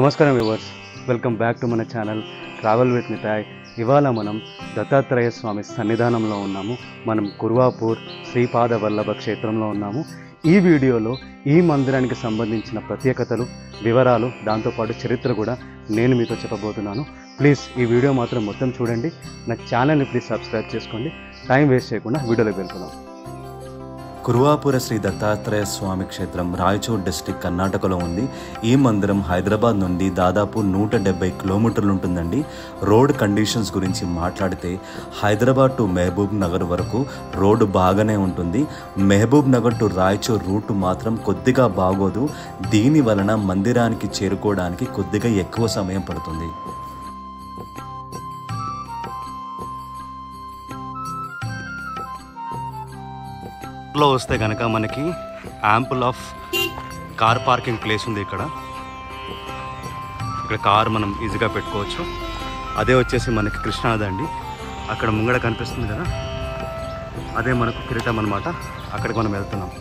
నమస్కారం viewers, welcome back to మన channel travel with మితాయ్. ఇవాళ మనం దత్తాత్రేయ స్వామి సన్నిధానంలో ఉన్నాము. మనం కుర్వాపూర్ శ్రీపాద వల్లభ క్షేత్రంలో ఉన్నాము. ఈ వీడియోలో ఈ మందిరానికి సంబంధించిన ప్రత్యేకతలు, వివరాలు, దాంతోపాటు చరిత్ర కూడా నేను మీతో చెప్పబోతున్నాను. ప్లీజ్ ఈ వీడియో మాత్రం మొత్తం చూడండి. నా ఛానల్ని ప్లీజ్ సబ్స్క్రైబ్ చేసుకోండి. టైం వేస్ట్ చేయకుండా వీడియోలోకి వెళ్తున్నాం. కుర్వాపుర శ్రీ దత్తాత్రేయ స్వామి క్షేత్రం రాయచూర్ డిస్టిక్ కర్ణాటకలో ఉంది. ఈ మందిరం హైదరాబాద్ నుండి దాదాపు 170 కిలోమీటర్లు ఉంటుందండి. రోడ్ కండిషన్స్ గురించి మాట్లాడితే హైదరాబాద్ టు మహబూబ్ నగర్ వరకు రోడ్డు బాగానే ఉంటుంది. మహబూబ్ నగర్ టు రాయచూర్ రూట్ మాత్రం కొద్దిగా బాగోదు. దీని వలన మందిరానికి చేరుకోవడానికి కొద్దిగా ఎక్కువ సమయం పడుతుంది. లో వస్తే కనుక మనకి ample of car parking place ఉంది. ఇక్కడ కార్ మనం ఈజీగా పెట్టుకోవచ్చు. అదే వచ్చేసి మనకి కృష్ణానది అండి. అక్కడ ముంగడ కనిపిస్తుంది కదా, అదే మనకు కిరీటం అనమాట. అక్కడికి మనం వెళ్తున్నాం.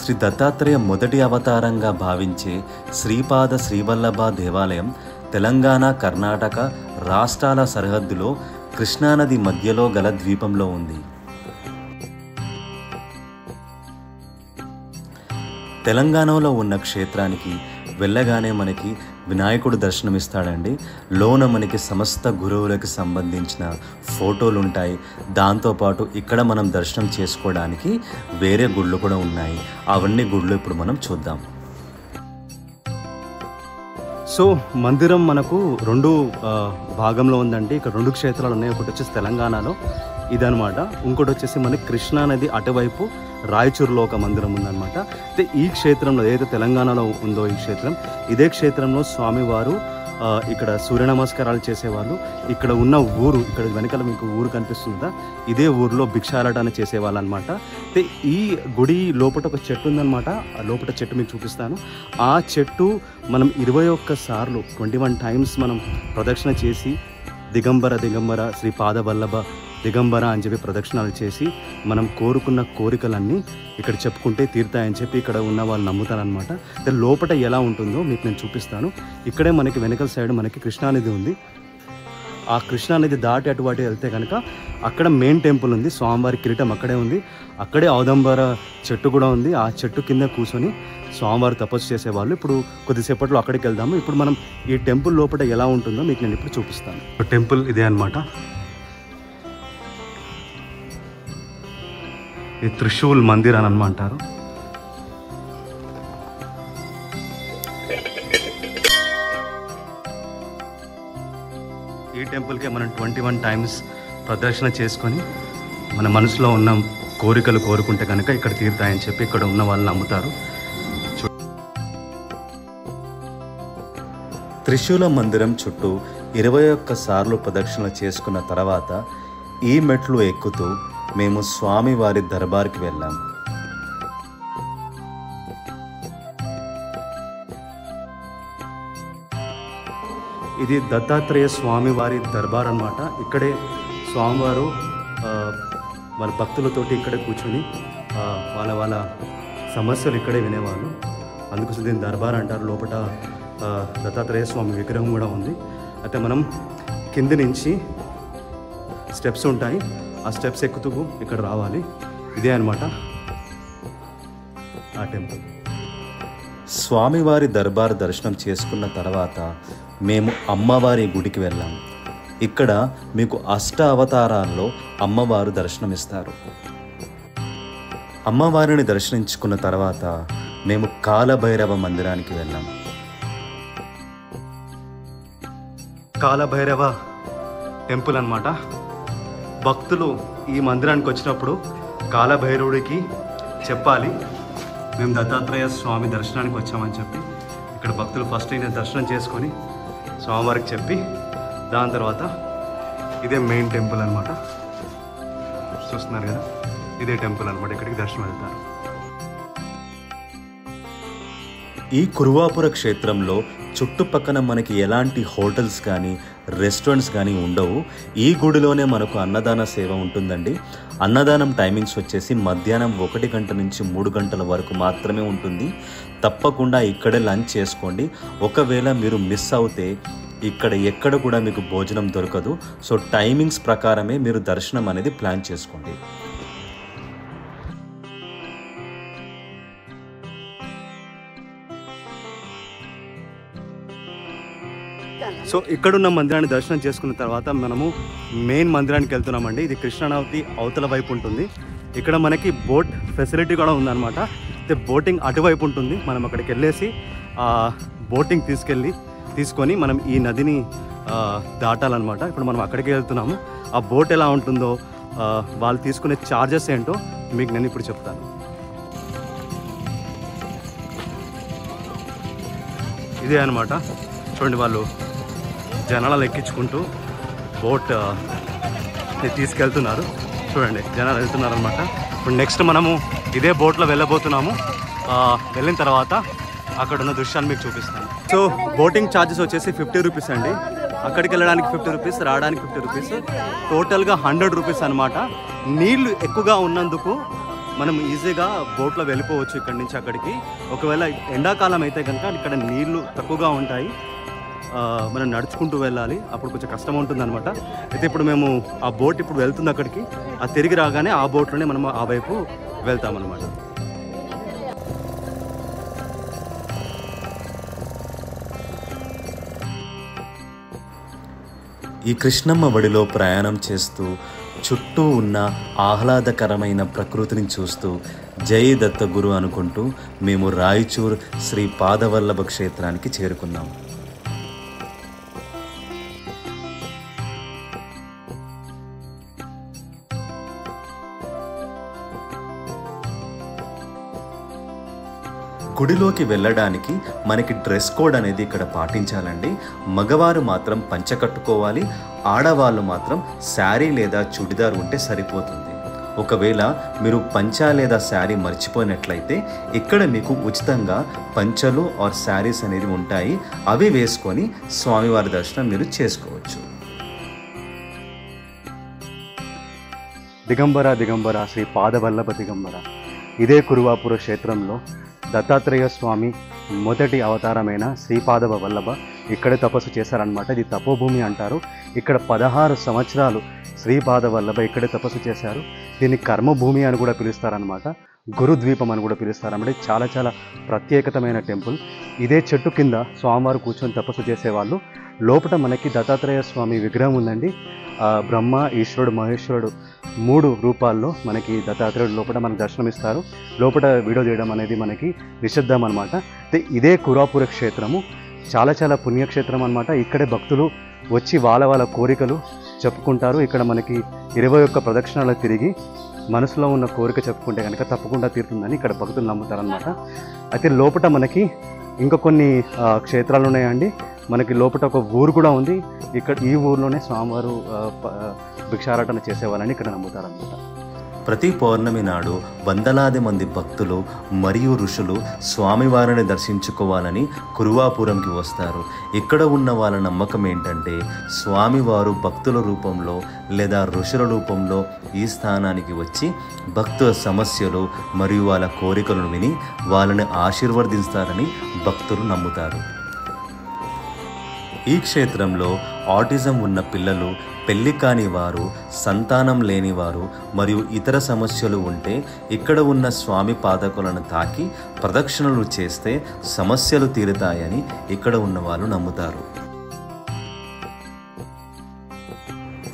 శ్రీ దత్తాత్రేయ మొదటి అవతారంగా భావించే శ్రీపాద శ్రీవల్లభ దేవాలయం తెలంగాణ, కర్ణాటక రాష్ట్రాల సరిహద్దులో కృష్ణానది మధ్యలో గల ద్వీపంలో ఉంది. తెలంగాణలో ఉన్న క్షేత్రానికి వెళ్ళగానే మనకి వినాయకుడు దర్శనమిస్తాడండి. లోన మనకి సమస్త గురువులకు సంబంధించిన ఫోటోలు ఉంటాయి. దాంతోపాటు ఇక్కడ మనం దర్శనం చేసుకోవడానికి వేరే గుళ్ళు కూడా ఉన్నాయి. అవన్నీ గుళ్ళు ఇప్పుడు మనం చూద్దాం. సో మందిరం మనకు రెండు భాగంలో ఉందండి. ఇక్కడ 2 క్షేత్రాలు ఉన్నాయి. ఒకటి వచ్చేసి తెలంగాణలో ఇదనమాట, ఇంకోటి వచ్చేసి మనకి కృష్ణానది అటువైపు రాయచూరులో ఒక మందిరం ఉందన్నమాట. అయితే ఈ క్షేత్రంలో ఏదైతే తెలంగాణలో ఉందో ఈ క్షేత్రం, ఇదే క్షేత్రంలో స్వామివారు ఇక్కడ సూర్య నమస్కారాలు చేసేవాళ్ళు. ఇక్కడ ఉన్న ఊరు, ఇక్కడ వెనకాల మీకు ఊరు కనిపిస్తుందా, ఇదే ఊరిలో భిక్షాటన చేసేవాళ్ళు అనమాట. అయితే ఈ గుడి లోపల ఒక చెట్టు ఉందన్నమాట. ఆ లోపల చెట్టు మీకు చూపిస్తాను. ఆ చెట్టు మనం 21 సార్లు 21 టైమ్స్ మనం ప్రదక్షిణ చేసి దిగంబర దిగంబర శ్రీపాద వల్లభ దిగంబర అని చెప్పి ప్రదక్షిణాలు చేసి మనం కోరుకున్న కోరికలన్నీ ఇక్కడ చెప్పుకుంటే తీరుతాయని చెప్పి ఇక్కడ ఉన్న వాళ్ళు నమ్ముతారనమాట. లోపల ఎలా ఉంటుందో మీకు నేను చూపిస్తాను. ఇక్కడే మనకి వెనకల సైడ్ మనకి కృష్ణానది ఉంది. ఆ కృష్ణానది దాటి అటువాటి వెళ్తే కనుక అక్కడ మెయిన్ టెంపుల్ ఉంది. స్వామివారి కిరీటం అక్కడే ఉంది. అక్కడే ఔదంబర చెట్టు కూడా ఉంది. ఆ చెట్టు కింద కూర్చొని స్వామివారు తపస్సు చేసేవాళ్ళు. ఇప్పుడు కొద్దిసేపట్లో అక్కడికి వెళ్దాము. ఇప్పుడు మనం ఈ టెంపుల్ లోపల ఎలా ఉంటుందో మీకు నేను ఇప్పుడు చూపిస్తాను. టెంపుల్ ఇదే అనమాట. ఈ త్రిశూల్ మందిర్ అని అనమంటారు. ఈ టెంపుల్కే మనం 21 టైమ్స్ ప్రదర్శన చేసుకొని మన మనసులో ఉన్న కోరికలు కోరుకుంటే కనుక ఇక్కడ తీరుతాయని చెప్పి ఇక్కడ ఉన్న వాళ్ళు నమ్ముతారు. త్రిశూల మందిరం చుట్టూ 21 సార్లు ప్రదక్షిణలు చేసుకున్న తర్వాత ఈ మెట్లు ఎక్కుతూ మేము స్వామివారి దర్బార్కి వెళ్ళాం. ఇది దత్తాత్రేయ స్వామివారి దర్బార్ అన్నమాట. ఇక్కడే స్వామివారు వాళ్ళ భక్తులతోటి ఇక్కడే కూర్చొని వాళ్ళ సమస్యలు ఇక్కడే వినేవాళ్ళు. అందుకోసం దీన్ని దర్బార్ అంటారు. లోపల దత్తాత్రేయ స్వామి విగ్రహం కూడా ఉంది. అయితే మనం కింది నుంచి స్టెప్స్ ఉంటాయి. ఆ స్టెప్స్ ఎక్కుతూ ఇక్కడ రావాలి. ఇదే అనమాట ఆ టెంపుల్. స్వామివారి దర్బార్ దర్శనం చేసుకున్న తర్వాత మేము అమ్మవారి గుడికి వెళ్ళాం. ఇక్కడ మీకు 8 అవతారాల్లో అమ్మవారు దర్శనమిస్తారు. అమ్మవారిని దర్శించుకున్న తర్వాత మేము కాలభైరవ మందిరానికి వెళ్ళాం. కాలభైరవ టెంపుల్ అన్నమాట. భక్తులు ఈ మందిరానికి వచ్చినప్పుడు కాలభైరవుడికి చెప్పాలి మేము దత్తాత్రేయ స్వామి దర్శనానికి వచ్చామని చెప్పి. ఇక్కడ భక్తులు ఫస్ట్ ఈయన దర్శనం చేసుకొని స్వామివారికి చెప్పి దాని తర్వాత ఇదే మెయిన్ టెంపుల్ అనమాట. చూస్తున్నారు కదా, ఇదే టెంపుల్ అనమాట. ఇక్కడికి దర్శనం వెళ్తారు. ఈ కుర్వాపుర క్షేత్రంలో చుట్టుపక్కన మనకి ఎలాంటి హోటల్స్ కానీ రెస్టారెంట్స్ కానీ ఉండవు. ఈ గుడిలోనే మనకు అన్నదాన సేవ ఉంటుందండి. అన్నదానం టైమింగ్స్ వచ్చేసి మధ్యాహ్నం 1 గంట నుంచి 3 గంటల వరకు మాత్రమే ఉంటుంది. తప్పకుండా ఇక్కడే లంచ్ చేసుకోండి. ఒకవేళ మీరు మిస్ అవుతే ఇక్కడ ఎక్కడ కూడా మీకు భోజనం దొరకదు. సో టైమింగ్స్ ప్రకారమే మీరు దర్శనం అనేది ప్లాన్ చేసుకోండి. సో ఇక్కడున్న మందిరాన్ని దర్శనం చేసుకున్న తర్వాత మనము మెయిన్ మందిరానికి వెళ్తున్నామండి. ఇది కృష్ణానది అవతల వైపు ఉంటుంది. ఇక్కడ మనకి బోట్ ఫెసిలిటీ కూడా ఉందన్నమాట. అయితే బోటింగ్ అటువైపు ఉంటుంది. మనం అక్కడికి వెళ్ళేసి బోటింగ్ తీసుకొని మనం ఈ నదిని దాటాలన్నమాట. ఇప్పుడు మనం అక్కడికి వెళ్తున్నాము. ఆ బోట్ ఎలా ఉంటుందో, వాళ్ళు తీసుకునే ఛార్జెస్ ఏంటో మీకు నేను ఇప్పుడు చెప్తాను. ఇదే అనమాట. చూడండి, వాళ్ళు జనాలు ఎక్కించుకుంటూ బోట్ తీసుకెళ్తున్నారు. చూడండి, జనాలు వెళ్తున్నారు అనమాట. ఇప్పుడు నెక్స్ట్ మనము ఇదే బోట్లో వెళ్ళబోతున్నాము. వెళ్ళిన తర్వాత అక్కడ ఉన్న దృశ్యాన్ని మీకు చూపిస్తాను. సో బోటింగ్ ఛార్జెస్ వచ్చేసి 50 రూపీస్ అండి. అక్కడికి వెళ్ళడానికి 50 రూపీస్, రావడానికి 50 రూపీస్, టోటల్గా 100 రూపీస్ అనమాట. నీళ్లు ఎక్కువగా ఉన్నందుకు మనం ఈజీగా బోట్లో వెళ్ళిపోవచ్చు ఇక్కడి నుంచి అక్కడికి. ఒకవేళ ఎండాకాలం అయితే కనుక ఇక్కడ నీళ్లు తక్కువగా ఉంటాయి, మనం నడుచుకుంటూ వెళ్ళాలి, అప్పుడు కొంచెం కష్టం ఉంటుంది అనమాట. అయితే ఇప్పుడు మేము ఆ బోట్ ఇప్పుడు వెళ్తుంది అక్కడికి. ఆ తిరిగి రాగానే ఆ బోట్లోనే మనం ఆ వైపు వెళ్తామన్నమాట. ఈ కృష్ణమ్మ వడిలో ప్రయాణం చేస్తూ చుట్టూ ఉన్న ఆహ్లాదకరమైన ప్రకృతిని చూస్తూ జై దత్తగురు అనుకుంటూ మేము రాయచూర్ శ్రీ పాదవల్లభ క్షేత్రానికి చేరుకున్నాం. గుడిలోకి వెళ్ళడానికి మనకి డ్రెస్ కోడ్ అనేది ఇక్కడ పాటించాలండి. మగవారు మాత్రం పంచ కట్టుకోవాలి, ఆడవాళ్ళు మాత్రం శారీ లేదా చుడిదార్ ఉంటే సరిపోతుంది. ఒకవేళ మీరు పంచా లేదా శారీ మర్చిపోయినట్లయితే ఇక్కడ మీకు ఉచితంగా పంచలు ఆర్ శారీస్ అనేవి ఉంటాయి. అవి వేసుకొని స్వామివారి దర్శనం మీరు చేసుకోవచ్చు. దిగంబర శ్రీ పాదవల్లభ దిగంబర. ఇదే కురువాపుర క్షేత్రంలో దత్తాత్రేయ స్వామి మొదటి అవతారమైన శ్రీపాద వల్లభ ఇక్కడే తపస్సు చేశారనమాట. ఇది తపోభూమి అంటారు. ఇక్కడ 16 సంవత్సరాలు శ్రీపాద వల్లభ ఇక్కడే తపస్సు చేశారు. దీన్ని కర్మభూమి అని కూడా పిలుస్తారనమాట. గురుద్వీపం అని కూడా పిలుస్తారన్నమాట. చాలా చాలా ప్రత్యేకతమైన టెంపుల్. ఇదే చెట్టు కింద స్వామివారు కూర్చొని తపస్సు చేసేవాళ్ళు. లోపల మనకి దత్తాత్రేయ స్వామి విగ్రహం ఉందండి. బ్రహ్మ, ఈశ్వరుడు, మహేశ్వరుడు 3 రూపాల్లో మనకి దత్తాత్రేయుడు లోపల మనకు దర్శనమిస్తారు. లోపల వీడియో చేయడం అనేది మనకి నిషిద్ధం అనమాట. ఇదే కురువాపుర క్షేత్రము చాలా చాలా పుణ్యక్షేత్రం అనమాట. ఇక్కడే భక్తులు వచ్చి వాళ్ళ కోరికలు చెప్పుకుంటారు. ఇక్కడ మనకి 21 ప్రదక్షిణాలు తిరిగి మనసులో ఉన్న కోరిక చెప్పుకుంటే కనుక తప్పకుండా తీరుతుందని ఇక్కడ భక్తులు నమ్ముతారనమాట. అయితే లోపల మనకి ఇంకా కొన్ని క్షేత్రాలు ఉన్నాయండి. మనకి లోపల ఒక ఊరు కూడా ఉంది. ఇక్కడ ఈ ఊర్లోనే స్వామివారు భిక్షారాటన చేసేవాళ్ళని ఇక్కడ నమ్ముతారనమాట. ప్రతి పౌర్ణమి నాడు వందలాది మంది భక్తులు మరియు ఋషులు స్వామివారిని దర్శించుకోవాలని కురువాపురంకి వస్తారు. ఇక్కడ ఉన్న వాళ్ళ నమ్మకం ఏంటంటే స్వామివారు భక్తుల రూపంలో లేదా ఋషుల రూపంలో ఈ స్థానానికి వచ్చి భక్తుల సమస్యలు మరియు వాళ్ళ కోరికలను విని వాళ్ళని ఆశీర్వదిస్తారని భక్తులు నమ్ముతారు. ఈ క్షేత్రంలో ఆటిజం ఉన్న పిల్లలు, పెళ్లి కాని వారు, సంతానం లేని వారు మరియు ఇతర సమస్యలు ఉంటే ఇక్కడ ఉన్న స్వామి పాదకులను తాకి ప్రదక్షిణలు చేస్తే సమస్యలు తీరుతాయని ఇక్కడ ఉన్న వాళ్ళు నమ్ముతారు.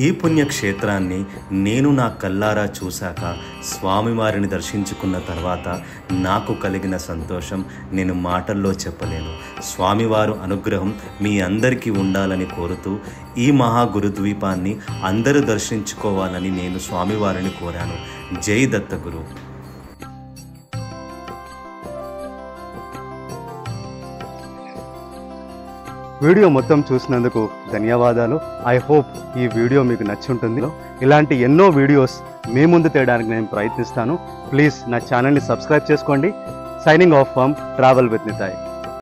ఈ పుణ్యక్షేత్రాన్ని నేను నా కల్లారా చూశాక స్వామివారిని దర్శించుకున్న తర్వాత నాకు కలిగిన సంతోషం నేను మాటల్లో చెప్పలేను. స్వామివారు అనుగ్రహం మీ అందరికీ ఉండాలని కోరుతూ ఈ మహాగురుద్వీపాన్ని అందరూ దర్శించుకోవాలని నేను స్వామివారిని కోరాను. జై దత్తగురు. వీడియో మొత్తం చూసినందుకు ధన్యవాదాలు. ఐ హోప్ ఈ వీడియో మీకు నచ్చి ఉంటుంది. ఇలాంటి ఎన్నో వీడియోస్ మీ ముందు తేయడానికి నేను ప్రయత్నిస్తాను. ప్లీజ్ నా ఛానల్ని సబ్స్క్రైబ్ చేసుకోండి. Signing off from travel with Nitai.